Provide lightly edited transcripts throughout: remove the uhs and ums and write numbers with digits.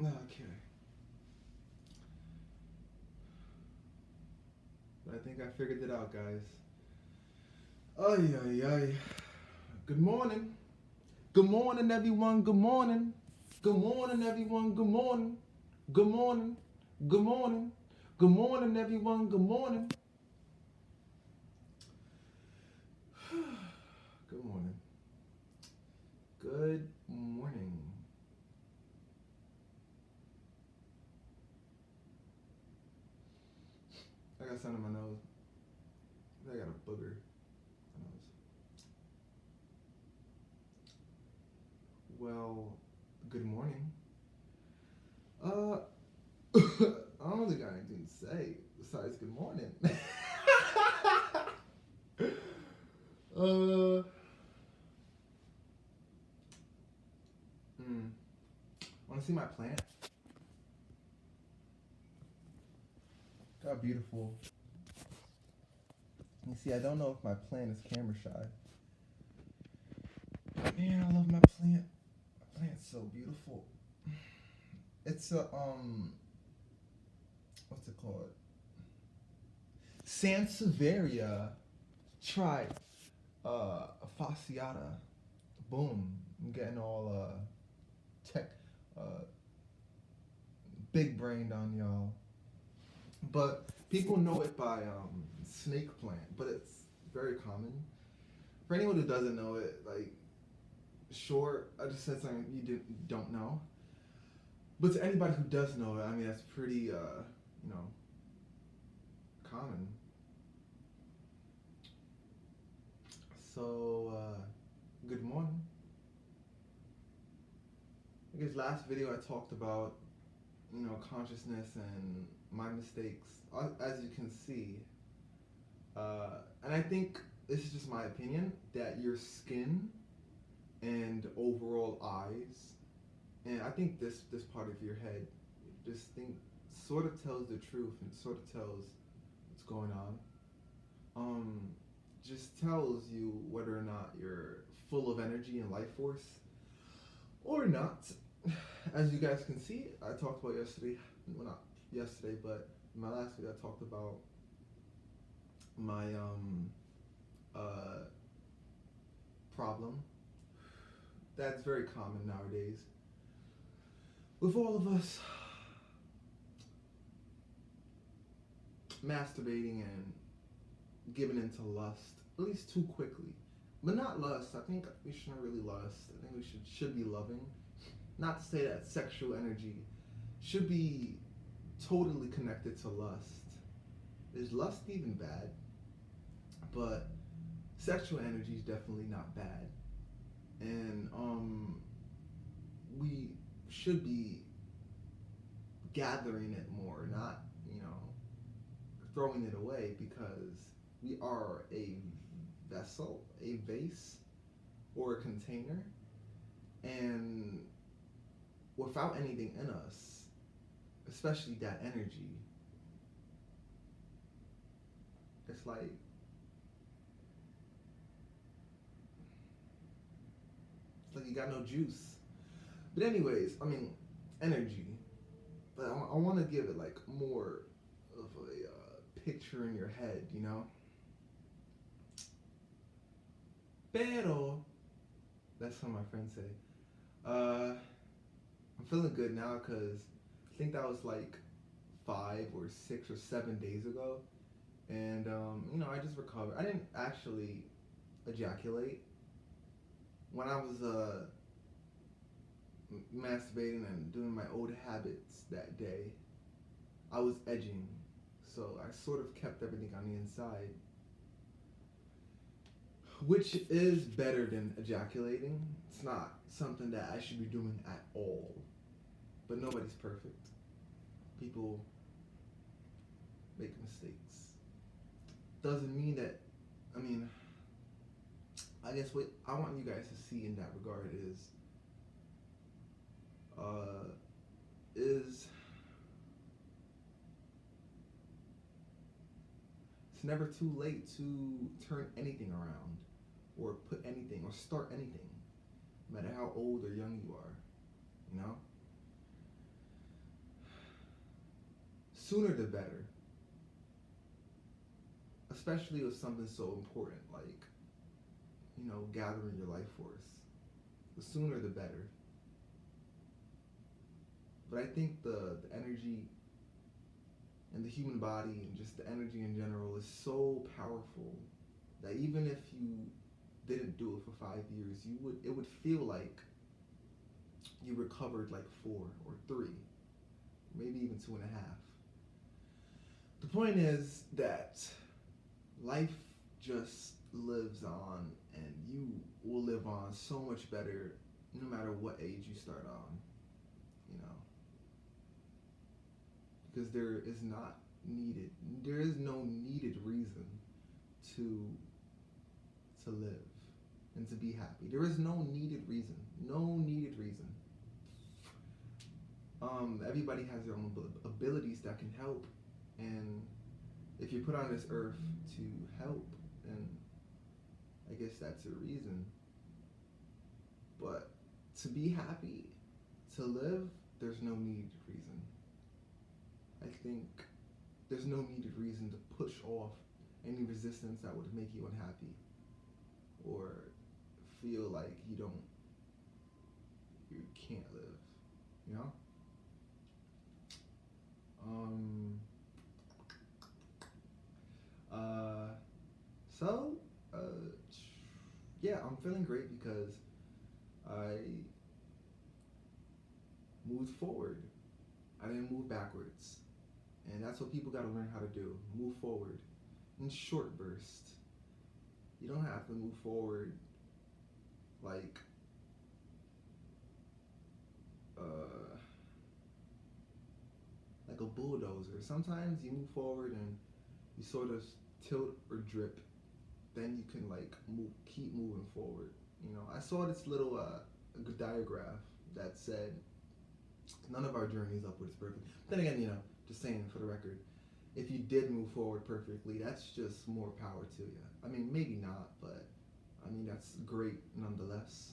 Okay. I think I figured it out, guys. Ay, ay, ay. Good morning. Good morning, everyone. Good morning. Good morning, everyone. Good morning. Good morning. Good morning. Good morning, everyone. Good morning. Good morning. Good morning. I got something in my nose. I got a booger in my nose. Well, good morning. Uh, I don't think I got anything to say besides good morning. uh, hmm. Want to see my plant? How beautiful. You see, I don't know if my plant is camera shy. Man, I love my plant. My plant's so beautiful. It's a what's it called? Sansevieria. Try fasciata. Boom. I'm getting all tech big brained on y'all. But people know it by snake plant, but it's very common. For anyone who doesn't know it, like, sure, I just said something don't know. But to anybody who does know it, I mean, that's pretty, common. So, good morning. I guess last video I talked about, consciousness and my mistakes. As you can see, and I think this is just my opinion, that your skin and overall eyes, and I think this part of your head, this thing sort of tells the truth and sort of tells what's going on. Um, just tells you whether or not you're full of energy and life force or not. As you guys can see, I talked about yesterday, well, not yesterday, but in my last video, I talked about my uh, problem that's very common nowadays with all of us masturbating and giving into lust, at least too quickly. But not lust. I think we shouldn't really lust. I think we should be loving. Not to say that sexual energy should be totally connected to lust. Is lust even bad? But sexual energy is definitely not bad. And we should be gathering it more, not, throwing it away, because we are a vessel, a vase, or a container, and without anything in us, especially that energy, it's like you got no juice. But anyways, I mean, energy. But I want to give it like more of a picture in your head, you know. Pero that's what my friends say. I'm feeling good now because I think that was like 5 or 6 or 7 days ago, and I just recovered. I didn't actually ejaculate when I was masturbating and doing my old habits that day. I was edging, so I sort of kept everything on the inside, which is better than ejaculating. It's not something that I should be doing at all, but nobody's perfect. People make mistakes. Doesn't mean that, I mean, I guess what I want you guys to see in that regard uh, is it's never too late to turn anything around or put anything or start anything, no matter how old or young you are, you know? sooner the better. Especially with something so important like, gathering your life force. The sooner the better. But I think the energy and the human body and just the energy in general is so powerful that even if you didn't do it for 5 years, it would feel like you recovered like 4 or 3, maybe even 2.5. The point is that life just lives on, and you will live on so much better no matter what age you start on, because there is no needed reason to live and to be happy. There is no needed reason. Everybody has their own abilities that can help, and if you're put on this earth to help, then I guess that's a reason. But to be happy, to live, there's no needed reason. I think there's no needed reason to push off any resistance that would make you unhappy or feel like you can't live, you know? So, yeah, I'm feeling great because I moved forward. I didn't move backwards. And that's what people got to learn how to do. Move forward in short bursts. You don't have to move forward like a bulldozer. Sometimes you move forward and you sort of tilt or drip, then you can keep moving forward. I saw this little diagram that said none of our journeys upward is perfect. Then again, just saying for the record, if you did move forward perfectly, that's just more power to you. I mean, maybe not, but I mean that's great nonetheless.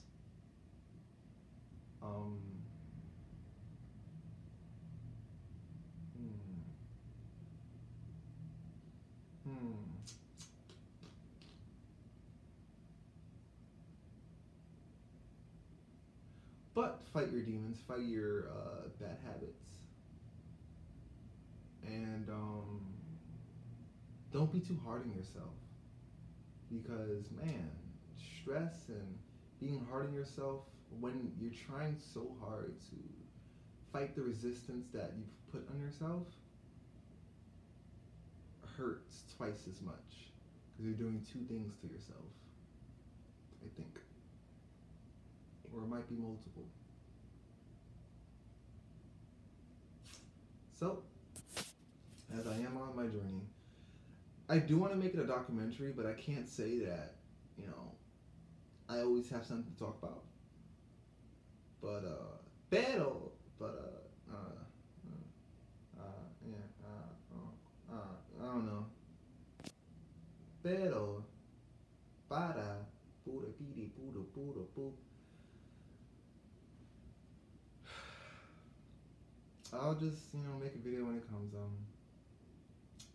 But fight your demons, fight your bad habits, and don't be too hard on yourself. Because, man, stress and being hard on yourself when you're trying so hard to fight the resistance that you've put on yourself hurts twice as much because you're doing 2 things to yourself, I think. Or it might be multiple. So, as I am on my journey, I do want to make it a documentary, but I can't say that, I always have something to talk about. But, I don't know. Pero, para, pura, piri, puro, puro, poo. I'll just, make a video when it comes.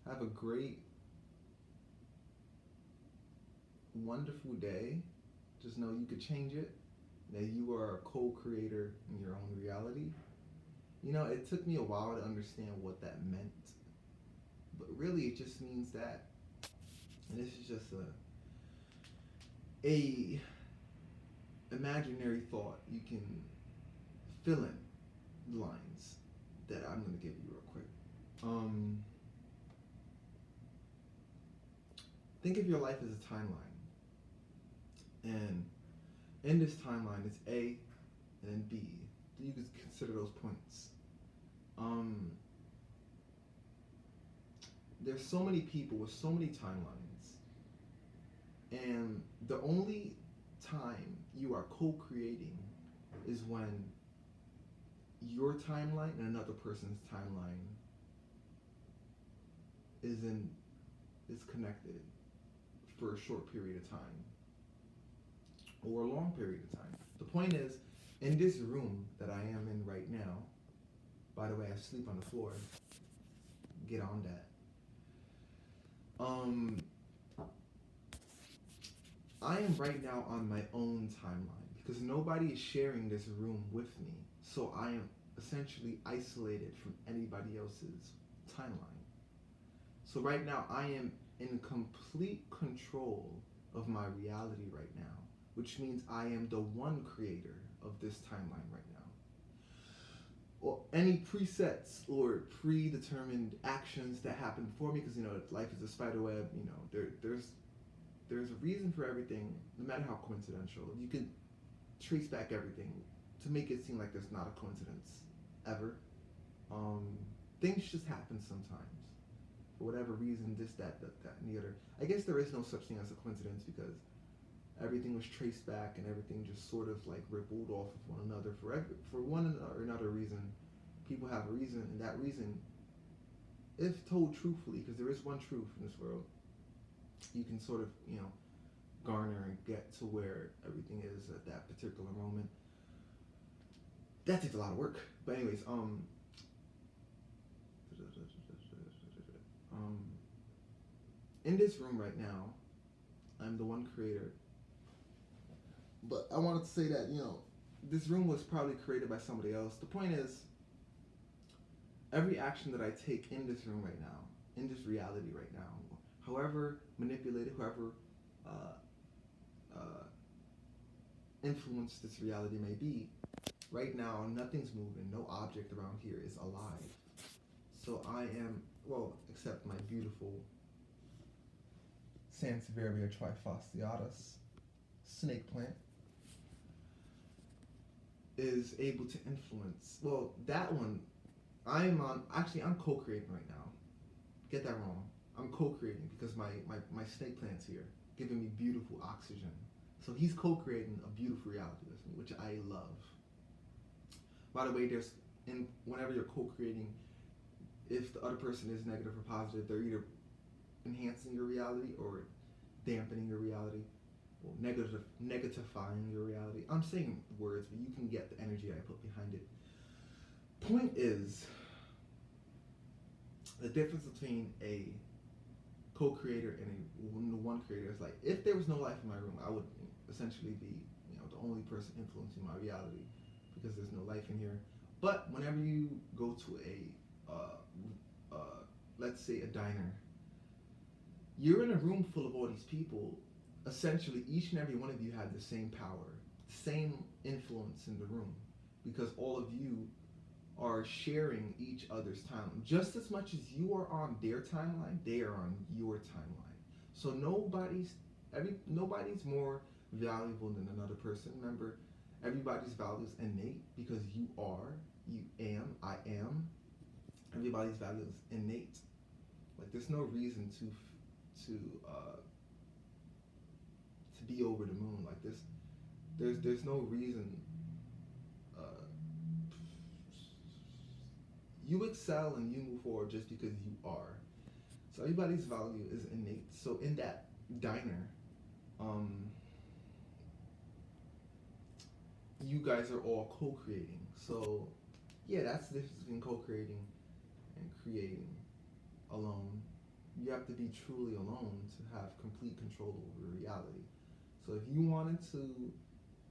Have a great, wonderful day. Just know you could change it, that you are a co-creator in your own reality. It took me a while to understand what that meant, but really it just means that, and this is just a imaginary thought you can fill in the lines that I'm going to give you real quick. Think of your life as a timeline. And in this timeline, it's A and then B. You can consider those points. There's so many people with so many timelines. And the only time you are co-creating is when your timeline and another person's timeline is connected for a short period of time or a long period of time. The point is, in this room that I am in right now, by the way, I sleep on the floor. get on that. Um, I am right now on my own timeline because nobody is sharing this room with me. So I am essentially isolated from anybody else's timeline. So right now I am in complete control of my reality right now, which means I am the one creator of this timeline right now. Or any presets or predetermined actions that happen before me, because life is a spider web. There's a reason for everything, no matter how coincidental. You can trace back everything to make it seem like there's not a coincidence ever. Um, Things just happen sometimes for whatever reason. This, that, and the other. I guess there is no such thing as a coincidence because everything was traced back and everything just sort of like rippled off of one another for one or another reason. People have a reason, and that reason, if told truthfully, because there is one truth in this world, you can sort of garner and get to where everything is at that particular moment. That takes a lot of work, but anyways, in this room right now, I'm the one creator. But I wanted to say that this room was probably created by somebody else. The point is, every action that I take in this room right now, in this reality right now, however manipulated, whoever influenced this reality may be, right now nothing's moving, no object around here is alive. So I am, well, except my beautiful Sansevieria trifasciatus snake plant is able to influence. Well, that one, I'm co-creating right now. Get that wrong. I'm co-creating because my snake plant's here, giving me beautiful oxygen. So he's co-creating a beautiful reality with me, which I love. By the way, whenever you're co-creating, if the other person is negative or positive, they're either enhancing your reality or dampening your reality, or negatifying your reality. I'm saying words, but you can get the energy I put behind it. Point is, the difference between a co-creator and a one creator is like, if there was no life in my room, I would essentially be the only person influencing my reality because there's no life in here. But whenever you go to let's say a diner, you're in a room full of all these people. Essentially, each and every one of you had the same power, same influence in the room, because all of you are sharing each other's timeline. Just as much as you are on their timeline, they are on your timeline. So nobody's more valuable than another person. Remember, everybody's value is innate because you are, you am, I am. Everybody's value is innate. Like there's no reason to be over the moon like this. There's no reason. You excel and you move forward just because you are. So everybody's value is innate. So in that diner, you guys are all co-creating. So yeah, that's the difference between co-creating and creating alone. You have to be truly alone to have complete control over reality. So if you wanted to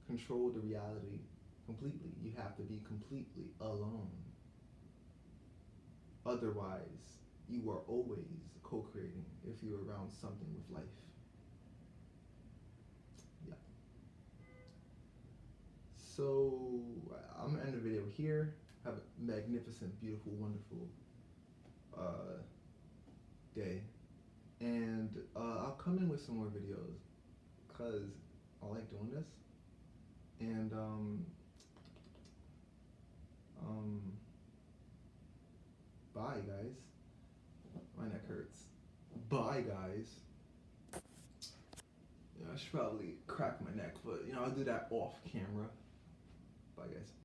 control the reality completely, you have to be completely alone. Otherwise, you are always co-creating if you're around something with life. Yeah. So I'm gonna end the video here. Have a magnificent, beautiful, wonderful day. And I'll come in with some more videos because I like doing this. And bye guys. My neck hurts. Bye guys. I should probably crack my neck, but I'll do that off camera. Bye guys.